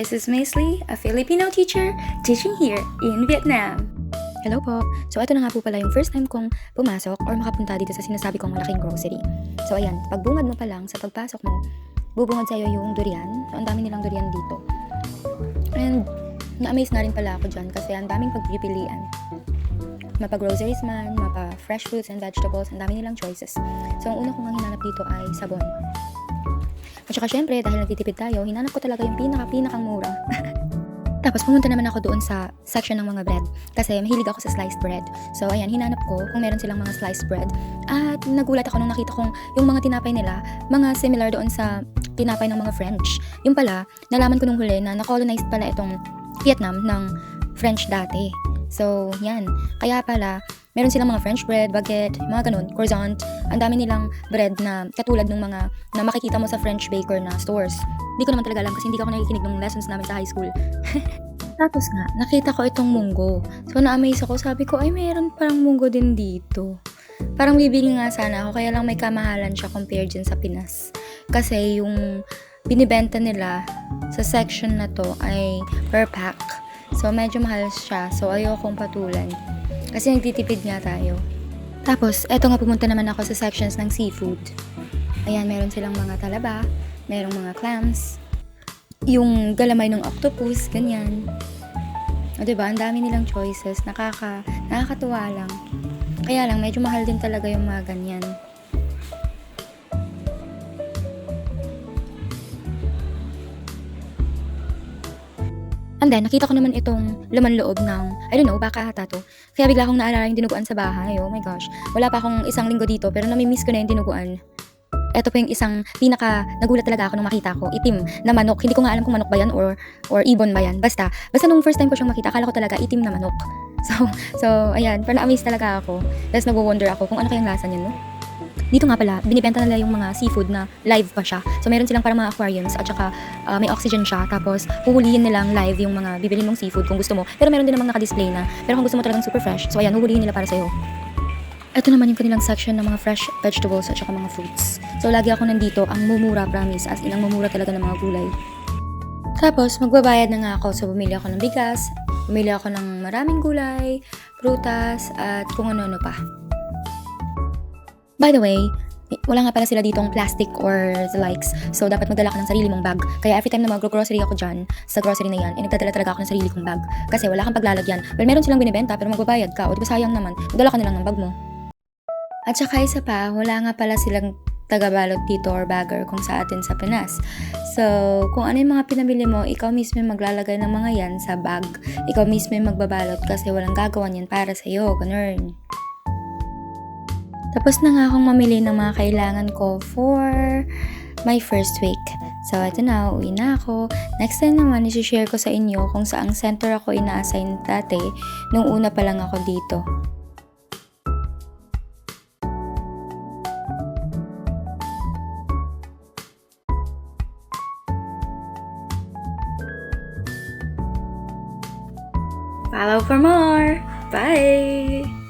This is Miss Lee, a Filipino teacher teaching here in Vietnam. Hello po. So, ito na nga po pala yung first time kong pumasok or makapunta dito sa sinasabi kong malaking grocery. So, ayan, pagbungad mo pa lang sa pagpasok mo, bubungad sa'yo yung durian. So, ang dami nilang durian dito. And, na-amaze na rin pala ako dyan kasi ang daming pagpipilian. Mapa-groceries man, mapa-fresh fruits and vegetables, ang dami nilang choices. So, ang una kong hinanap dito ay sabon. At saka syempre, dahil nagtitipid tayo, hinanap ko talaga yung pinakang mura. Tapos pumunta naman ako doon sa section ng mga bread kasi mahilig ako sa sliced bread. So ayan, hinanap ko kung meron silang mga sliced bread. At nagulat ako nung nakita kong yung mga tinapay nila, mga similar doon sa tinapay ng mga French. Yung pala, nalaman ko nung huli na na-colonized pala itong Vietnam ng French dati. So yan, kaya pala meron silang mga French bread, baguette, mga ganun, croissant. Ang dami nilang bread na katulad ng mga na makikita mo sa French baker na stores. Hindi ko naman talaga alam kasi hindi ako nakikinig ng lessons namin sa high school. Tapos nga, nakita ko itong munggo. So, na-amaze ako. Sabi ko, ay, mayroon parang munggo din dito. Parang bibili nga sana ako, kaya lang may kamahalan siya compared dyan sa Pinas. Kasi yung binibenta nila sa section na to ay per pack. So, medyo mahal siya. So, ayokong patulan. Kasi nagtitipid nga tayo. Tapos, eto nga pumunta naman ako sa sections ng seafood. Ayan, meron silang mga talaba, merong mga clams, yung galamay ng octopus, ganyan. O diba, ang dami nilang choices, nakakatuwa lang. Kaya lang, medyo mahal din talaga yung mga ganyan. And then, nakita ko naman itong laman loob ng, I don't know, baka ata to. Kaya bigla akong naalala yung dinuguan sa bahay. Oh my gosh. Wala pa akong isang linggo dito, pero namimiss ko na yung dinuguan. Ito po yung isang nagulat talaga ako nung makita ko. Itim na manok. Hindi ko nga alam kung manok ba yan or ibon ba yan. Basta nung first time ko siyang makita, akala ko talaga itim na manok. So ayan, parang na-amaze talaga ako. Tapos nag-wonder ako kung ano kayang lasa niya, no? Dito nga pala, binibenta nila yung mga seafood na live pa siya. So, meron silang parang mga aquariums at saka may oxygen siya. Tapos, huhulihin nilang live yung mga bibili mong seafood kung gusto mo. Pero meron din namang naka-display na. Pero kung gusto mo talagang super fresh, so ayan, huhulihin nila para sa'yo. Ito naman yung kanilang section ng mga fresh vegetables at saka mga fruits. So, lagi ako nandito, ang mumura, promise. As in, ang mumura talaga ng mga gulay. Tapos, magbabayad na nga ako. So, bumili ako ng bigas, bumili ako ng maraming gulay, prutas, at kung ano-ano pa. By the way, wala nga pala sila ditong plastic or the likes. So, dapat magdala ka ng sarili mong bag. Kaya every time na mag-grocery ako dyan, sa grocery na yan, nagdadala talaga ako ng sarili kong bag. Kasi wala kang paglalagyan. Well, meron silang binibenta, pero magbabayad ka. O diba sayang naman, magdala ka na lang ng bag mo. At saka isa pa, wala nga pala silang tagabalot dito or bagger kung sa atin sa Pinas. So, kung ano yung mga pinamili mo, ikaw mismo yung maglalagay ng mga yan sa bag. Ikaw mismo yung magbabalot kasi walang gagawan yan para sa'yo. Ganun. Tapos na nga akong mamili ng mga kailangan ko for my first week. So, ito na, uwi na ako. Next time naman, isi-share ko sa inyo kung saang center ako ina-assign dati nung una pa lang ako dito. Follow for more! Bye!